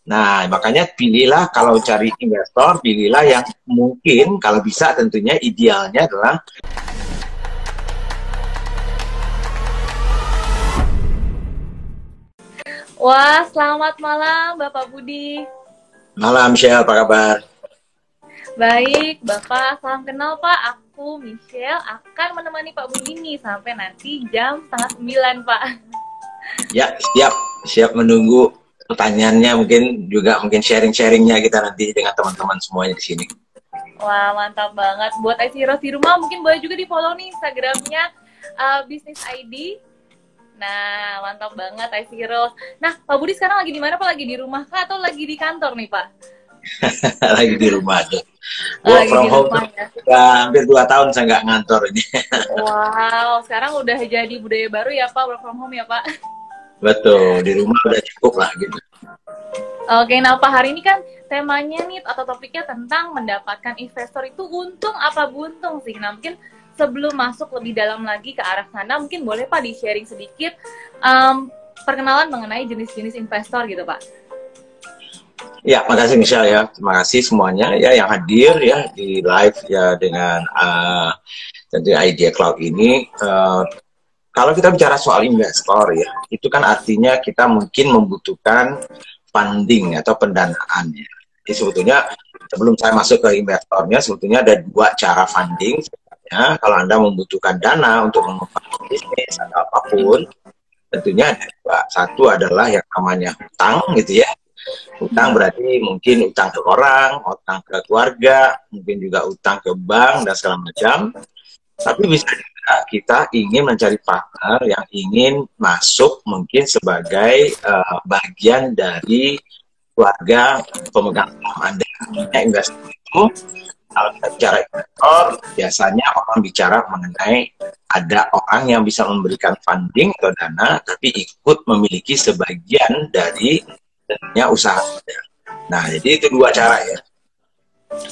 Nah, makanya pilihlah kalau cari investor, pilihlah yang mungkin kalau bisa tentunya idealnya adalah. Wah, selamat malam Bapak Budi. Malam, Michelle, apa kabar? Baik, Bapak, salam kenal Pak. Aku, Michelle, akan menemani Pak Budi nih sampai nanti jam 8:30, Pak. Ya, siap menunggu pertanyaannya, mungkin sharing-sharingnya kita nanti dengan teman-teman semuanya di sini. Wah, mantap banget. Buat IC Heroes di rumah, mungkin boleh juga di-follow nih Instagramnya Business ID. Nah, mantap banget IC Heroes. Nah, Pak Budi sekarang lagi di mana Pak? Lagi di rumah kah atau lagi di kantor nih Pak? Lagi di rumah aja. Work Lagi from di home rumah ya. udah hampir 2 tahun saya nggak ngantor ini. Wow, sekarang udah jadi budaya baru ya Pak, work from home ya Pak? Betul, di rumah udah cukup lah gitu. Oke, nah Pak, hari ini kan temanya nih atau topiknya tentang mendapatkan investor itu untung apa buntung sih. Nah, mungkin sebelum masuk lebih dalam lagi ke arah sana, mungkin boleh Pak di-sharing sedikit perkenalan mengenai jenis-jenis investor gitu Pak. Ya, makasih Michelle ya. Terima kasih semuanya ya yang hadir ya di live ya dengan tentu Idea Cloud ini. Kalau kita bicara soal investor ya, itu kan artinya kita mungkin membutuhkan funding atau pendanaan ya. Jadi sebetulnya sebelum saya masuk ke investornya, sebetulnya ada 2 cara funding. Ya, kalau Anda membutuhkan dana untuk mengembangkan bisnis atau apapun, tentunya ada 2. Satu adalah yang namanya hutang gitu ya. Utang berarti mungkin utang ke orang, utang ke keluarga, mungkin juga utang ke bank dan segala macam. Tapi bisa juga kita ingin mencari partner yang ingin masuk mungkin sebagai bagian dari keluarga pemegang saham Anda. Investor itu, kalau kita bicara investor, biasanya orang bicara mengenai ada orang yang bisa memberikan funding atau dana, tapi ikut memiliki sebagian dari tentunya usaha. Nah, jadi itu 2 cara ya.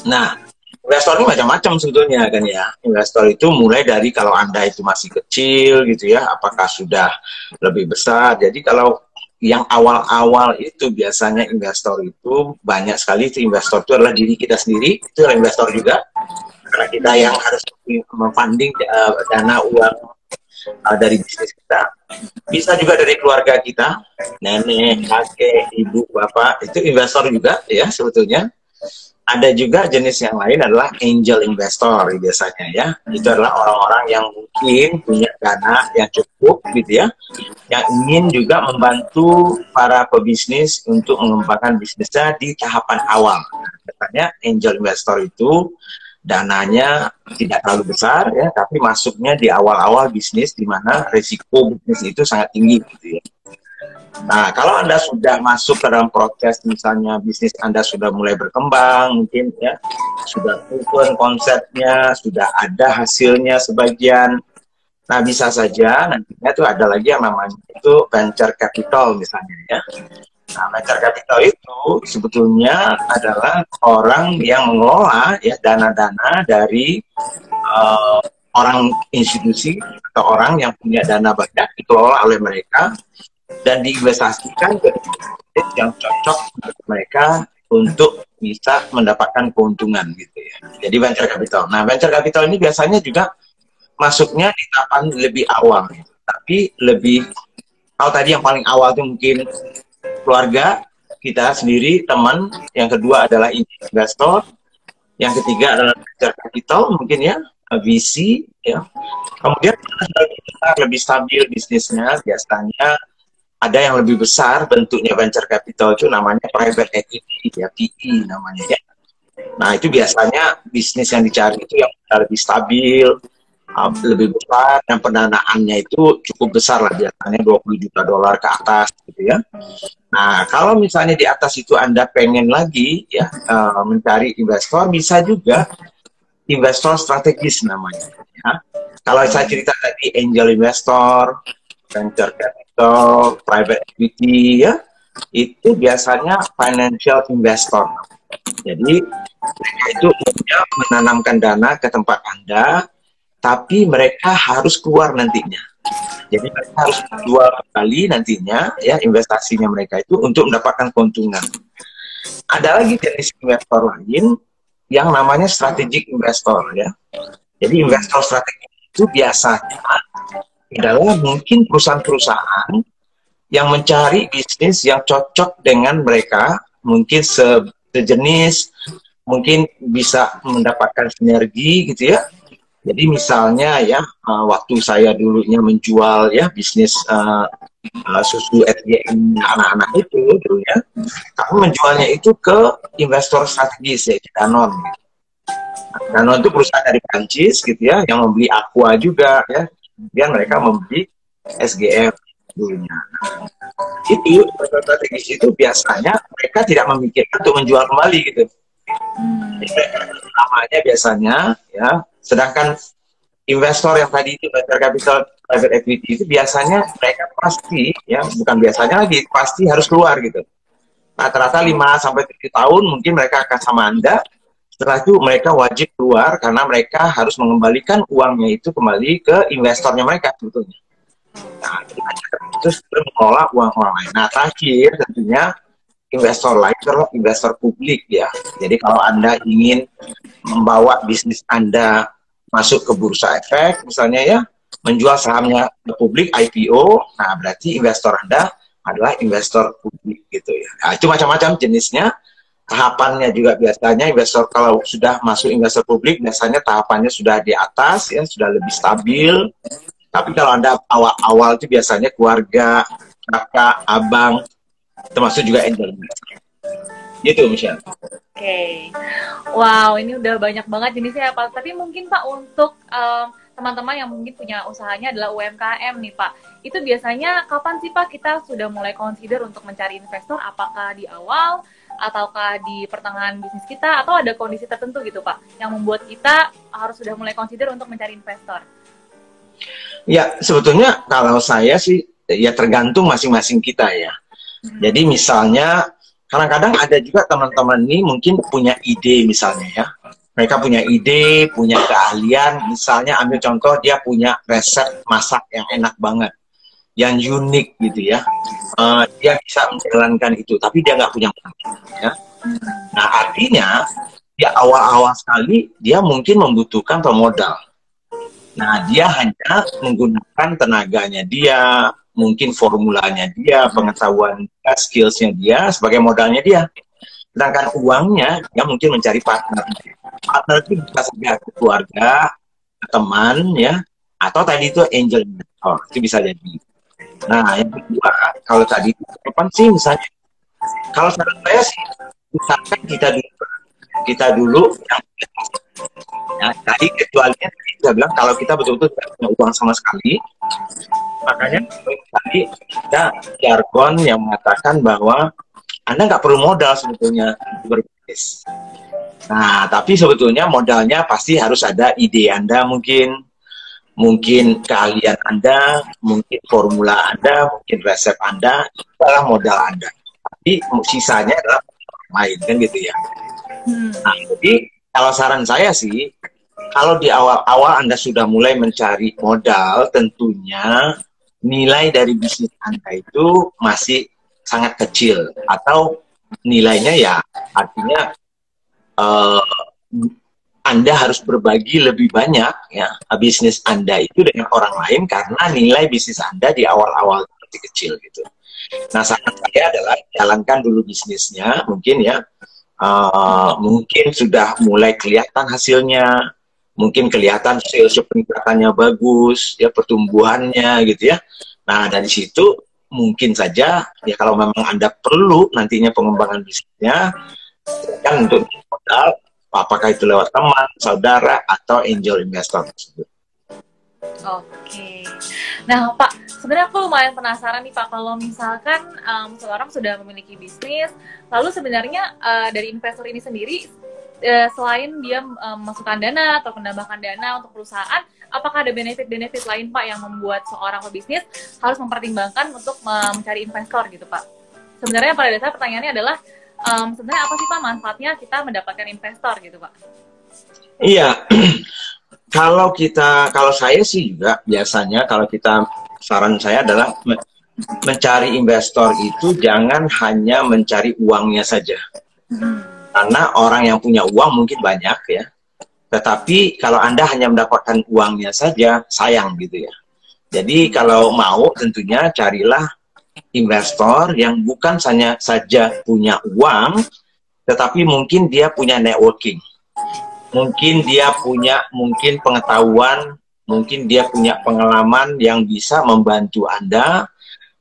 Nah, investor ini macam-macam sebetulnya kan ya. Investor itu mulai dari kalau Anda itu masih kecil gitu ya, apakah sudah lebih besar. Jadi kalau yang awal-awal itu biasanya investor itu banyak sekali, itu investor itu adalah diri kita sendiri, itu adalah investor juga. Karena kita yang harus memfunding dana uang dari bisnis kita. Bisa juga dari keluarga kita, nenek, kakek, ibu, bapak, itu investor juga ya sebetulnya. Ada juga jenis yang lain adalah angel investor biasanya ya. Itu adalah orang-orang yang mungkin punya dana yang cukup gitu ya, yang ingin juga membantu para pebisnis untuk mengembangkan bisnisnya di tahapan awal. Katanya angel investor itu dananya tidak terlalu besar ya, tapi masuknya di awal-awal bisnis di mana risiko bisnis itu sangat tinggi gitu ya. Nah, kalau Anda sudah masuk ke dalam proses, misalnya bisnis Anda sudah mulai berkembang, mungkin ya, sudah proven konsepnya, sudah ada hasilnya sebagian, nah bisa saja nantinya itu ada lagi yang namanya itu venture capital misalnya ya. Nah, venture capital itu sebetulnya adalah orang yang mengelola ya dana-dana dari orang institusi atau orang yang punya dana banyak dikelola oleh mereka dan diinvestasikan ke bisnis yang cocok untuk mereka untuk bisa mendapatkan keuntungan gitu ya. Jadi venture capital. Nah, venture capital ini biasanya juga masuknya di tahapan lebih awal, gitu. Tapi lebih, kalau tadi yang paling awal itu mungkin keluarga kita sendiri, teman. Yang kedua adalah investor. Yang ketiga adalah venture capital mungkin ya, VC ya. Kemudian lebih stabil bisnisnya biasanya ada yang lebih besar bentuknya venture capital itu namanya private equity ya, PE namanya ya. Nah, itu biasanya bisnis yang dicari itu yang lebih stabil, lebih besar, dan pendanaannya itu cukup besar lah, biasanya $20 juta ke atas gitu ya. Nah, kalau misalnya di atas itu Anda pengen lagi ya mencari investor, bisa juga investor strategis namanya ya. Kalau saya cerita tadi angel investor, venture capital, private equity ya, itu biasanya financial investor. Jadi mereka itu punya menanamkan dana ke tempat Anda, tapi mereka harus keluar nantinya. Jadi mereka harus jual kembali nantinya ya investasinya mereka itu untuk mendapatkan keuntungan. ada lagi jenis investor lain yang namanya strategic investor ya. Jadi investor strategik itu biasanya adalah mungkin perusahaan-perusahaan yang mencari bisnis yang cocok dengan mereka, mungkin sejenis, mungkin bisa mendapatkan sinergi gitu ya. Jadi misalnya ya, waktu saya dulunya menjual ya bisnis susu SGM anak-anak itu dulunya, aku menjualnya itu ke investor strategis ya, Danone. Danone itu perusahaan dari Prancis gitu ya, yang membeli Aqua juga ya. Kemudian mereka membeli SGM dulunya. Itu investor strategis itu biasanya mereka tidak memikirkan untuk menjual kembali gitu. Namanya biasanya ya, sedangkan investor yang tadi itu venture capital private equity itu biasanya mereka pasti ya, bukan biasanya lagi, pasti harus keluar gitu. Rata-rata 5-7 tahun mungkin mereka akan sama Anda. Setelah itu mereka wajib keluar karena mereka harus mengembalikan uangnya itu kembali ke investornya mereka sebetulnya. Nah, terus mengelola uang orang lain. Nah, terakhir tentunya investor lain adalah investor publik ya. Jadi kalau Anda ingin membawa bisnis Anda masuk ke bursa efek, misalnya ya, menjual sahamnya ke publik, IPO, nah berarti investor Anda adalah investor publik gitu ya. Nah, itu macam-macam jenisnya, tahapannya juga biasanya investor kalau sudah masuk investor publik, biasanya tahapannya sudah di atas, ya sudah lebih stabil. Tapi kalau Anda awal-awal itu biasanya keluarga, kakak, abang, termasuk juga angel investor. Gitu, Michelle. Oke. Wow, ini udah banyak banget jenisnya ya, Pak. Tapi mungkin Pak untuk teman-teman yang mungkin punya usahanya adalah UMKM nih Pak. Itu biasanya kapan sih Pak kita sudah mulai consider untuk mencari investor? Apakah di awal ataukah di pertengahan bisnis kita atau ada kondisi tertentu gitu Pak yang membuat kita harus sudah mulai consider untuk mencari investor? Ya, sebetulnya kalau saya sih ya tergantung masing-masing kita ya. Jadi misalnya kadang-kadang ada juga teman-teman ini mungkin punya ide misalnya ya. Mereka punya ide, punya keahlian. Misalnya ambil contoh dia punya resep masak yang enak banget. Yang unik gitu ya. Dia bisa menjalankan itu, tapi dia nggak punya modal ya. Nah artinya di awal-awal sekali dia mungkin membutuhkan pemodal. Nah dia hanya menggunakan tenaganya dia, mungkin formulanya dia, pengetahuan dia, skillsnya dia sebagai modalnya dia. Sedangkan uangnya dia mungkin mencari partner. Partner itu bisa saja keluarga, teman ya, atau tadi itu angel investor, itu bisa jadi. Nah yang kedua, kalau tadi itu kapan sih misalnya? Kalau saran saya sih, misalkan kita dulu ya, tadi kecualinya kita bilang kalau kita betul-betul tidak punya uang sama sekali, makanya tadi ada jargon yang mengatakan bahwa Anda nggak perlu modal sebetulnya berbisnis. Nah, tapi sebetulnya modalnya pasti harus ada ide Anda mungkin keahlian Anda, mungkin formula Anda, mungkin resep Anda, itu adalah modal Anda. Tapi sisanya adalah orang lain kan gitu ya. Nah, jadi kalau saran saya sih, kalau di awal-awal Anda sudah mulai mencari modal, tentunya nilai dari bisnis Anda itu masih sangat kecil. Atau nilainya ya artinya Anda harus berbagi lebih banyak ya bisnis Anda itu dengan orang lain karena nilai bisnis Anda di awal-awal masih kecil gitu. Nah, saran saya adalah jalankan dulu bisnisnya, mungkin ya. Mungkin sudah mulai kelihatan hasilnya, mungkin kelihatan sales peningkatannya bagus, ya pertumbuhannya gitu ya. Nah dari situ mungkin saja ya kalau memang Anda perlu nantinya pengembangan bisnisnya, kan untuk modal, apakah itu lewat teman, saudara, atau angel investor tersebut. Oke. Nah, Pak, sebenarnya aku lumayan penasaran nih, Pak, kalau misalkan seseorang sudah memiliki bisnis, lalu sebenarnya dari investor ini sendiri, selain dia memasukkan dana atau menambahkan dana untuk perusahaan, apakah ada benefit-benefit lain, Pak, yang membuat seorang pebisnis harus mempertimbangkan untuk mencari investor gitu, Pak? Sebenarnya pada dasar pertanyaannya adalah, sebenarnya apa sih, Pak, manfaatnya kita mendapatkan investor gitu, Pak? Iya. Kalau saya sih juga biasanya saran saya adalah mencari investor itu jangan hanya mencari uangnya saja. Karena orang yang punya uang mungkin banyak ya, tetapi kalau Anda hanya mendapatkan uangnya saja, sayang gitu ya. Jadi kalau mau tentunya carilah investor yang bukan hanya saja punya uang, tetapi mungkin dia punya networking. Mungkin dia punya pengetahuan, mungkin dia punya pengalaman yang bisa membantu Anda,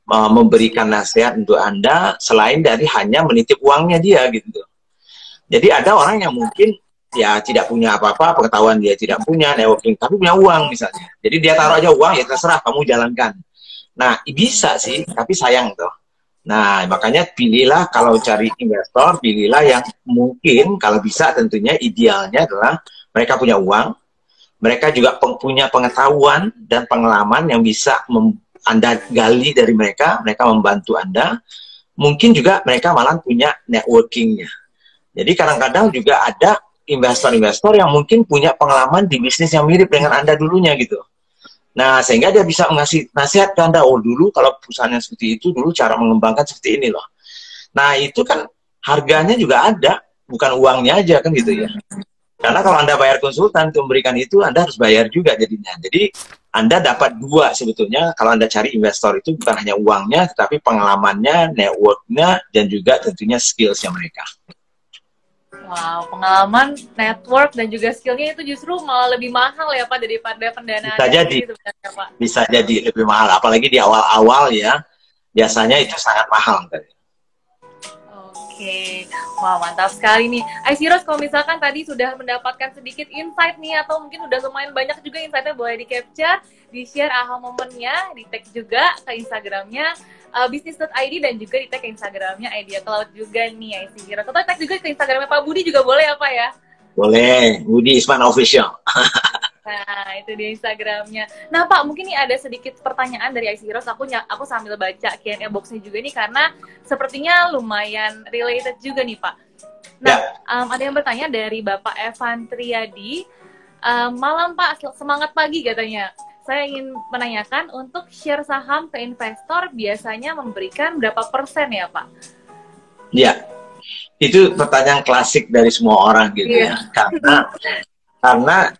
memberikan nasihat untuk Anda, selain dari hanya menitip uangnya dia gitu. Jadi ada orang yang mungkin ya tidak punya apa-apa, pengetahuan dia tidak punya, networking, tapi punya uang misalnya. Jadi dia taruh aja uang, ya terserah kamu jalankan. Nah, bisa sih, tapi sayang tuh. Nah, makanya pilihlah kalau cari investor, pilihlah yang mungkin kalau bisa tentunya idealnya adalah mereka punya uang, mereka juga punya pengetahuan dan pengalaman yang bisa Anda gali dari mereka membantu Anda. Mungkin juga mereka malah punya networkingnya. Jadi kadang-kadang juga ada investor-investor yang mungkin punya pengalaman di bisnis yang mirip dengan Anda dulunya gitu. Nah, sehingga dia bisa mengasih nasihat ke Anda, oh dulu kalau perusahaan yang seperti itu, dulu cara mengembangkan seperti ini loh. Nah, itu kan harganya juga ada, bukan uangnya aja kan gitu ya. Karena kalau Anda bayar konsultan untuk memberikan itu, Anda harus bayar juga jadinya. Jadi, Anda dapat dua sebetulnya kalau Anda cari investor itu bukan hanya uangnya, tetapi pengalamannya, networknya, dan juga tentunya skillsnya mereka. Wow, pengalaman, network, dan juga skillnya itu justru malah lebih mahal ya Pak daripada pendanaan. Bisa jadi, gitu, Pak. Bisa jadi lebih mahal, apalagi di awal-awal ya, biasanya itu sangat mahal. Oke, wah mantap sekali nih. Aisyros, kalau misalkan tadi sudah mendapatkan sedikit insight nih, atau mungkin udah lumayan banyak juga insightnya, boleh di-capture, di-share aha momennya, di-tag juga ke Instagramnya bisnis.id dan juga di-tag ke Instagramnya Idea Cloud juga nih Aisyros. Atau tag juga ke Instagramnya Pak Budi juga boleh ya Pak ya? Boleh, Budi Isman Official. Nah, itu di Instagramnya. Nah, Pak, mungkin nih ada sedikit pertanyaan dari Aisyros. Aku sambil baca Q&A box-nya juga nih, karena sepertinya lumayan related juga nih, Pak. Nah, ada yang bertanya dari Bapak Evan Triadi. Malam, Pak, semangat pagi katanya. Saya ingin menanyakan, untuk share saham ke investor biasanya memberikan berapa persen ya, Pak? Ya, itu pertanyaan klasik dari semua orang gitu ya. Karena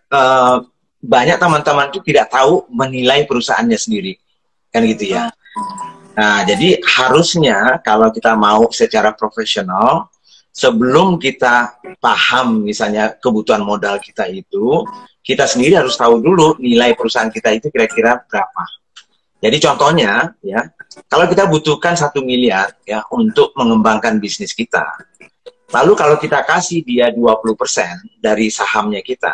banyak teman-teman itu tidak tahu menilai perusahaannya sendiri, kan gitu ya. Nah, jadi harusnya kalau kita mau secara profesional, sebelum kita paham misalnya kebutuhan modal kita itu, kita sendiri harus tahu dulu nilai perusahaan kita itu kira-kira berapa. Jadi contohnya ya, kalau kita butuhkan 1 miliar ya untuk mengembangkan bisnis kita, lalu kalau kita kasih dia 20% dari sahamnya kita,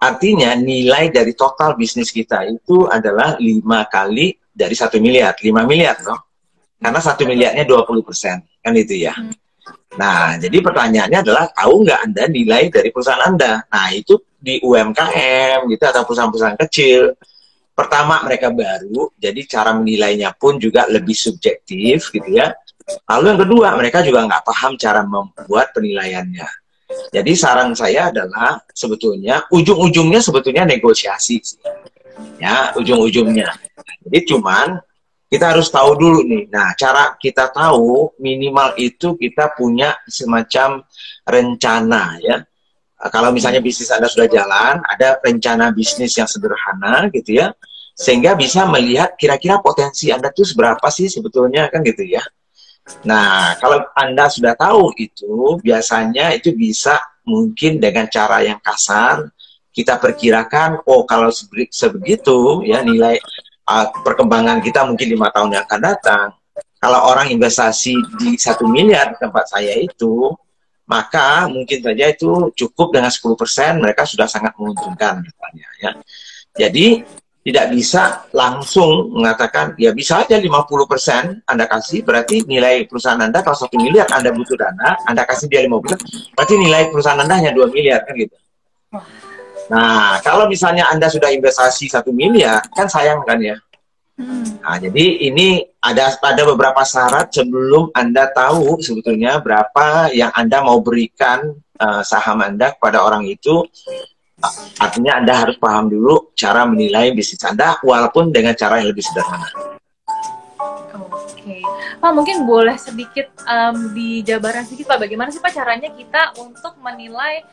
artinya nilai dari total bisnis kita itu adalah 5 kali dari 1 miliar, 5 miliar loh. Karena 1 miliarnya 20%, kan itu ya. Nah, jadi pertanyaannya adalah, tahu nggak Anda nilai dari perusahaan Anda? Nah, itu di UMKM gitu atau perusahaan-perusahaan kecil. Pertama, mereka baru, jadi cara menilainya pun juga lebih subjektif gitu ya. Lalu yang kedua, mereka juga nggak paham cara membuat penilaiannya. Jadi saran saya adalah sebetulnya ujung-ujungnya sebetulnya negosiasi sih. Ya, ujung-ujungnya. Jadi cuman kita harus tahu dulu nih. Nah, cara kita tahu minimal itu kita punya semacam rencana ya. Kalau misalnya bisnis Anda sudah jalan, ada rencana bisnis yang sederhana gitu ya. Sehingga bisa melihat kira-kira potensi Anda tuh seberapa sih sebetulnya, kan gitu ya. Nah, kalau Anda sudah tahu itu, biasanya itu bisa mungkin dengan cara yang kasar, kita perkirakan, oh kalau sebegitu, ya nilai perkembangan kita mungkin 5 tahun yang akan datang. Kalau orang investasi di 1 miliar di tempat saya itu, maka mungkin saja itu cukup dengan 10%, mereka sudah sangat menguntungkan misalnya, ya. Jadi, tidak bisa langsung mengatakan, ya bisa aja 50% Anda kasih, berarti nilai perusahaan Anda, kalau 1 miliar Anda butuh dana, Anda kasih dia 50%, berarti nilai perusahaan Anda hanya 2 miliar, kan gitu. Nah, kalau misalnya Anda sudah investasi 1 miliar, kan sayang kan ya. Nah, jadi ini ada beberapa syarat sebelum Anda tahu sebetulnya berapa yang Anda mau berikan saham Anda kepada orang itu. Artinya Anda harus paham dulu cara menilai bisnis Anda, walaupun dengan cara yang lebih sederhana. Oke, Pak mungkin boleh sedikit dijabarkan sedikit Pak, bagaimana sih Pak caranya kita untuk menilai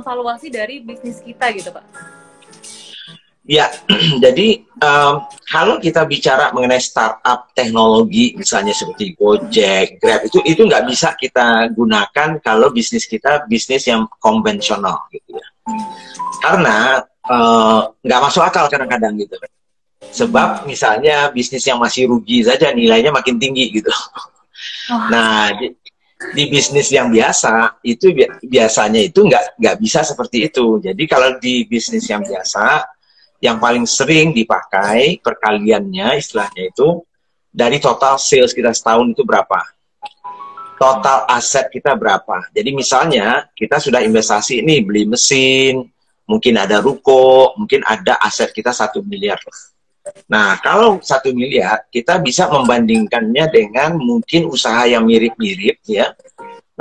valuasi dari bisnis kita gitu Pak? Ya, jadi kalau kita bicara mengenai startup teknologi, misalnya seperti Gojek, Grab, itu nggak bisa kita gunakan kalau bisnis kita bisnis yang konvensional, gitu ya. Karena nggak masuk akal kadang-kadang gitu. Sebab misalnya bisnis yang masih rugi saja nilainya makin tinggi gitu. Nah, di bisnis yang biasa itu biasanya itu nggak bisa seperti itu. Jadi kalau di bisnis yang biasa, yang paling sering dipakai perkaliannya istilahnya itu dari total sales kita setahun itu berapa, total aset kita berapa. Jadi misalnya kita sudah investasi ini, beli mesin, mungkin ada ruko, mungkin ada aset kita 1 miliar. Nah, kalau 1 miliar, kita bisa membandingkannya dengan mungkin usaha yang mirip-mirip, ya.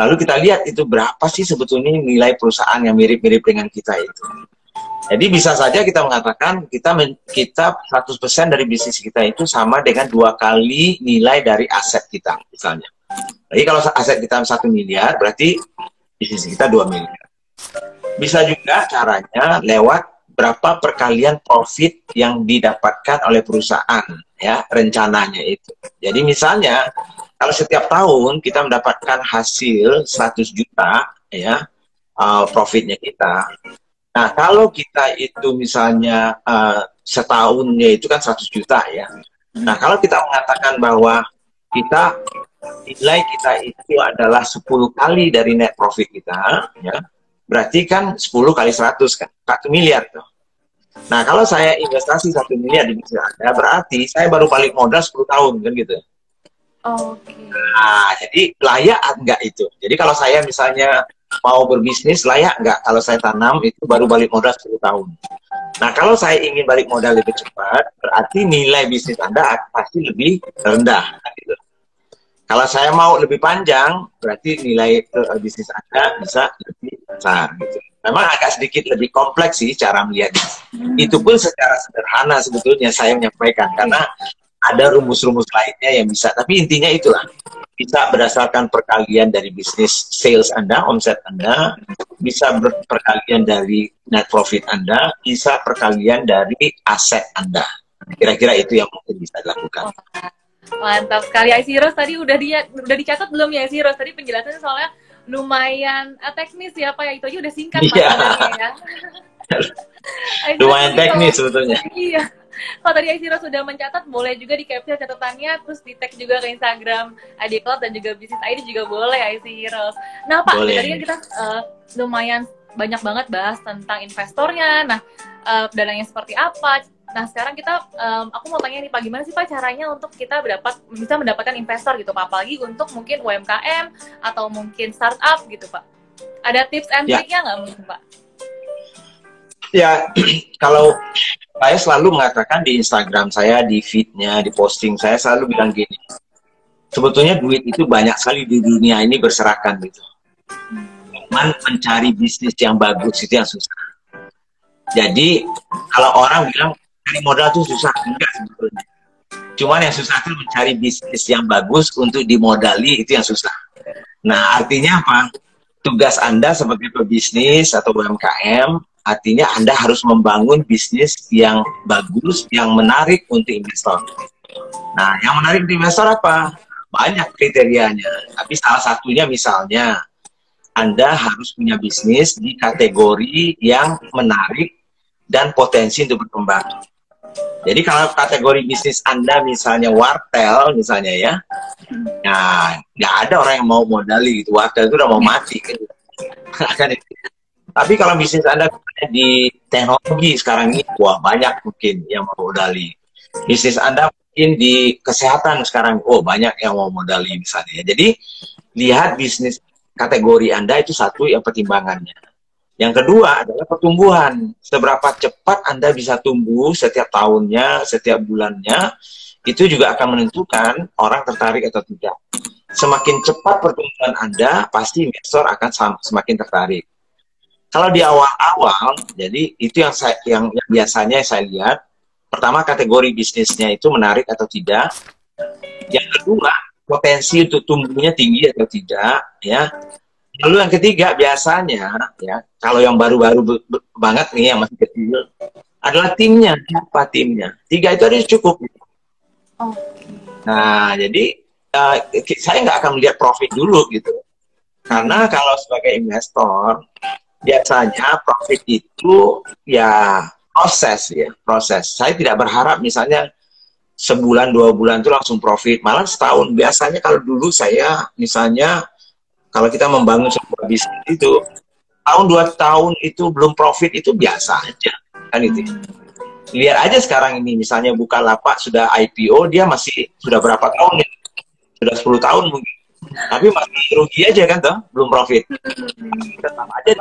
Lalu kita lihat itu berapa sih sebetulnya nilai perusahaan yang mirip-mirip dengan kita itu. Jadi bisa saja kita mengatakan kita 100% dari bisnis kita itu sama dengan 2 kali nilai dari aset kita, misalnya. Jadi kalau aset kita 1 miliar, berarti bisnis kita 2 miliar. Bisa juga caranya lewat berapa perkalian profit yang didapatkan oleh perusahaan, ya, rencananya itu. Jadi misalnya kalau setiap tahun kita mendapatkan hasil 100 juta, ya, profitnya kita. Nah, kalau kita itu misalnya setahunnya itu kan 100 juta, ya. Nah, kalau kita mengatakan bahwa nilai kita itu adalah 10 kali dari net profit kita, ya, berarti kan 10 kali 100 kan, 1 miliar tuh. Nah, kalau saya investasi 1 miliar di bisnis Anda, berarti saya baru balik modal 10 tahun, kan gitu. Oke. Nah, jadi layak enggak itu? Jadi kalau saya misalnya mau berbisnis, layak enggak kalau saya tanam itu baru balik modal 10 tahun? Nah, kalau saya ingin balik modal lebih cepat, berarti nilai bisnis Anda pasti lebih rendah, gitu. Kalau saya mau lebih panjang, berarti nilai bisnis Anda bisa lebih besar, gitu. Memang agak sedikit lebih kompleks sih cara melihatnya. Itu pun secara sederhana sebetulnya saya menyampaikan, karena ada rumus-rumus lainnya yang bisa. Tapi intinya itulah, bisa berdasarkan perkalian dari bisnis sales Anda, omset Anda, bisa perkalian dari net profit Anda, bisa perkalian dari aset Anda. Kira-kira itu yang mungkin bisa dilakukan. Mantap sekali. Isyros tadi udah dicatat belum ya Isyros? Tadi penjelasannya soalnya lumayan teknis ya Pak, ya, itu aja udah singkat Pak ya. Lumayan teknis sebetulnya. Iya. Kalau tadi Isyros sudah mencatat, boleh juga di capture catatannya, terus di tag juga ke Instagram ID Cloud dan juga Bisnis ID juga boleh Isyros. Nah Pak, tadi kan kita lumayan banyak banget bahas tentang investornya, nah dananya seperti apa. Nah sekarang aku mau tanya nih Pak, gimana sih Pak caranya untuk kita bisa mendapatkan investor gitu Pak, apalagi untuk mungkin UMKM atau mungkin startup gitu Pak. Ada tips and triknya nggak mungkin Pak? Ya, kalau saya selalu mengatakan di Instagram saya, di feed-nya, di posting saya selalu bilang gini, sebetulnya duit itu banyak sekali di dunia ini berserakan gitu. Cuman mencari bisnis yang bagus itu yang susah. Jadi kalau orang bilang cari modal itu susah, enggak sebetulnya. Cuman yang susah itu mencari bisnis yang bagus untuk dimodali, itu yang susah. Nah, artinya apa? Tugas Anda sebagai pebisnis atau UMKM, artinya Anda harus membangun bisnis yang bagus, yang menarik untuk investor. Nah, yang menarik untuk investor apa? Banyak kriterianya. Tapi salah satunya misalnya, Anda harus punya bisnis di kategori yang menarik dan potensi untuk berkembang. Jadi kalau kategori bisnis Anda misalnya wartel misalnya ya, nah nggak ada orang yang mau modali gitu, wartel itu udah mau mati kan. Tapi kalau bisnis Anda di teknologi sekarang ini, wah banyak mungkin yang mau modali. Bisnis Anda mungkin di kesehatan sekarang, oh banyak yang mau modali misalnya. Jadi lihat bisnis kategori Anda itu satu yang pertimbangannya. Yang kedua adalah pertumbuhan. Seberapa cepat Anda bisa tumbuh setiap tahunnya, setiap bulannya, itu juga akan menentukan orang tertarik atau tidak. Semakin cepat pertumbuhan Anda, pasti investor akan semakin tertarik. Kalau di awal-awal, jadi itu yang biasanya saya lihat, pertama kategori bisnisnya itu menarik atau tidak. Yang kedua, potensi untuk tumbuhnya tinggi atau tidak, ya. Lalu yang ketiga, biasanya, ya, kalau yang baru-baru banget nih, yang masih kecil, adalah timnya. Siapa timnya? 3 itu harus cukup. Nah, jadi saya nggak akan melihat profit dulu gitu. Karena kalau sebagai investor, biasanya profit itu ya proses ya, proses. Saya tidak berharap misalnya sebulan 2 bulan itu langsung profit, malah setahun. Biasanya kalau dulu saya misalnya kalau kita membangun sebuah bisnis itu tahun 2 tahun itu belum profit itu biasa aja kan itu. Lihat aja sekarang ini misalnya Bukalapak sudah IPO, dia masih sudah berapa tahun ya? Sudah 10 tahun mungkin. Tapi masih rugi aja kan toh, belum profit. Tetap aja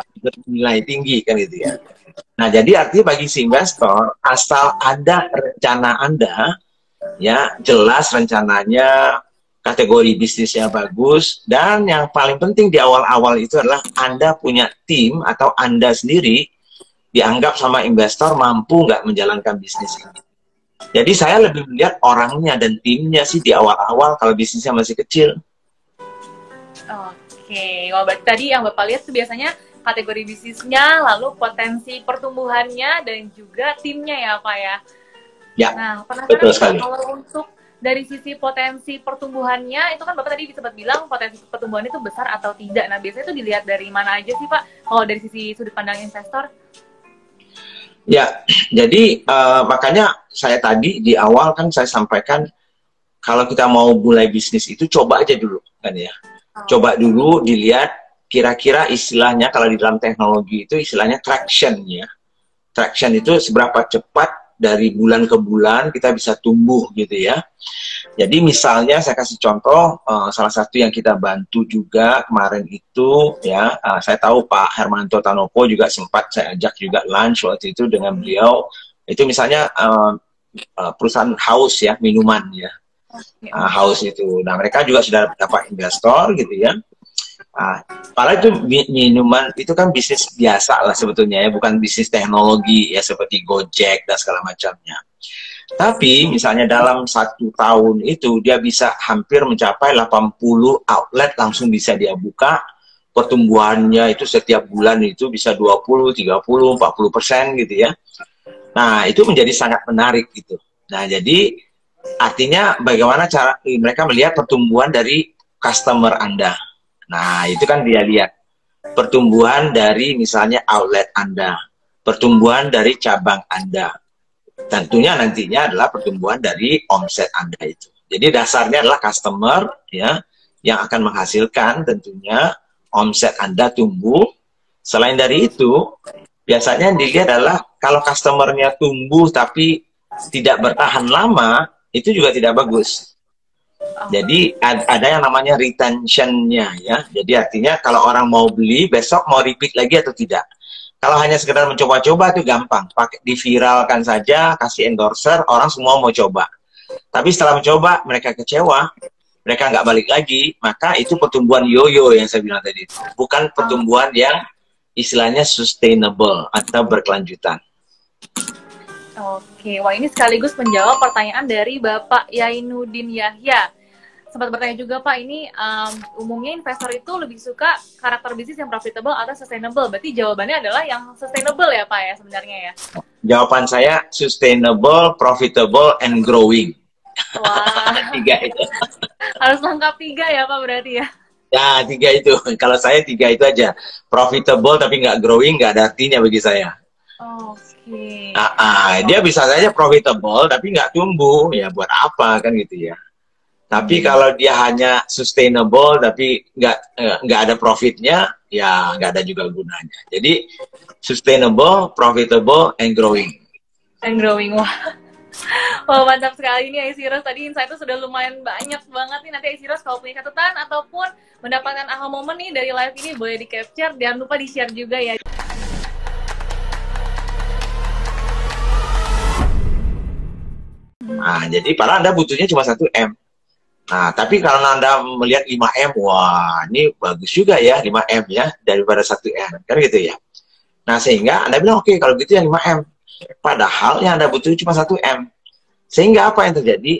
nilai tinggi kan itu ya. Nah, jadi artinya bagi si investor, asal ada rencana Anda, ya jelas rencananya, kategori bisnisnya bagus, dan yang paling penting di awal-awal itu adalah Anda punya tim atau Anda sendiri dianggap sama investor mampu nggak menjalankan bisnis ini. Jadi saya lebih melihat orangnya dan timnya sih di awal-awal kalau bisnisnya masih kecil. Oke, wah berarti tadi yang Bapak lihat tuh biasanya kategori bisnisnya, lalu potensi pertumbuhannya, dan juga timnya ya Pak ya? Ya, nah, betul sekali. Kalau untuk dari sisi potensi pertumbuhannya, itu kan Bapak tadi sempat bilang potensi pertumbuhan itu besar atau tidak. Nah, biasanya itu dilihat dari mana aja sih Pak, kalau dari sisi sudut pandang investor? Ya, jadi makanya saya tadi di awal kan saya sampaikan, kalau kita mau mulai bisnis itu coba aja dulu, kan ya. Coba dulu dilihat kira-kira istilahnya kalau di dalam teknologi itu istilahnya traction ya. Traction itu seberapa cepat dari bulan ke bulan kita bisa tumbuh gitu ya. Jadi misalnya saya kasih contoh, salah satu yang kita bantu juga kemarin itu ya, saya tahu Pak Hermanto Tanopo juga sempat saya ajak juga lunch waktu itu dengan beliau. Itu misalnya perusahaan haus ya, minuman ya. Haus itu. Nah, mereka juga sudah dapat investor gitu ya. Padahal itu minuman itu kan bisnis biasa lah sebetulnya ya, bukan bisnis teknologi ya seperti Gojek dan segala macamnya. Tapi misalnya dalam 1 tahun itu dia bisa hampir mencapai 80 outlet langsung bisa dia buka. Pertumbuhannya itu setiap bulan itu bisa 20, 30, 40% gitu ya. Nah, itu menjadi sangat menarik gitu. Nah, jadi artinya bagaimana cara mereka melihat pertumbuhan dari customer Anda. Nah, itu kan dia lihat pertumbuhan dari misalnya outlet Anda, pertumbuhan dari cabang Anda. Tentunya nantinya adalah pertumbuhan dari omset Anda itu. Jadi dasarnya adalah customer ya yang akan menghasilkan tentunya omset Anda tumbuh. Selain dari itu, biasanya yang dilihat adalah kalau customernya tumbuh tapi tidak bertahan lama, itu juga tidak bagus. Jadi ada yang namanya retentionnya ya. Jadi artinya kalau orang mau beli, besok mau repeat lagi atau tidak. Kalau hanya sekedar mencoba-coba itu gampang. Pakai diviralkan saja, kasih endorser, orang semua mau coba. Tapi setelah mencoba, mereka kecewa, mereka nggak balik lagi, maka itu pertumbuhan yoyo yang saya bilang tadi. Bukan pertumbuhan yang istilahnya sustainable atau berkelanjutan. Oke, wah ini sekaligus menjawab pertanyaan dari Bapak Yainuddin Yahya. Sempat bertanya juga Pak, ini umumnya investor itu lebih suka karakter bisnis yang profitable atau sustainable. Berarti jawabannya adalah yang sustainable ya Pak ya sebenarnya ya? Jawaban saya sustainable, profitable, and growing. Wah, 3 itu. Harus lengkap 3 ya Pak berarti ya? Ya, 3 itu. Kalau saya 3 itu aja. Profitable tapi nggak growing, nggak ada artinya bagi saya. Oke. Dia bisa saja profitable tapi nggak tumbuh, ya buat apa kan gitu ya. Tapi kalau dia hanya sustainable tapi nggak ada profitnya, ya nggak ada juga gunanya. Jadi sustainable, profitable, and growing. And growing, wah. Wah, mantap sekali nih Aisiros. Tadi insight-nya sudah lumayan banyak banget nih. Nanti Aisiros kalau punya catatan ataupun mendapatkan aha moment nih dari live ini boleh di-capture. Jangan lupa di-share juga ya. Nah, jadi padahal Anda butuhnya cuma 1 M. Nah, tapi kalau Anda melihat 5 M, wah ini bagus juga ya 5 M ya, daripada 1 M. Kan gitu ya. Nah, sehingga Anda bilang, oke, kalau gitu yang 5 M. Padahal yang Anda butuh cuma 1 M. Sehingga apa yang terjadi?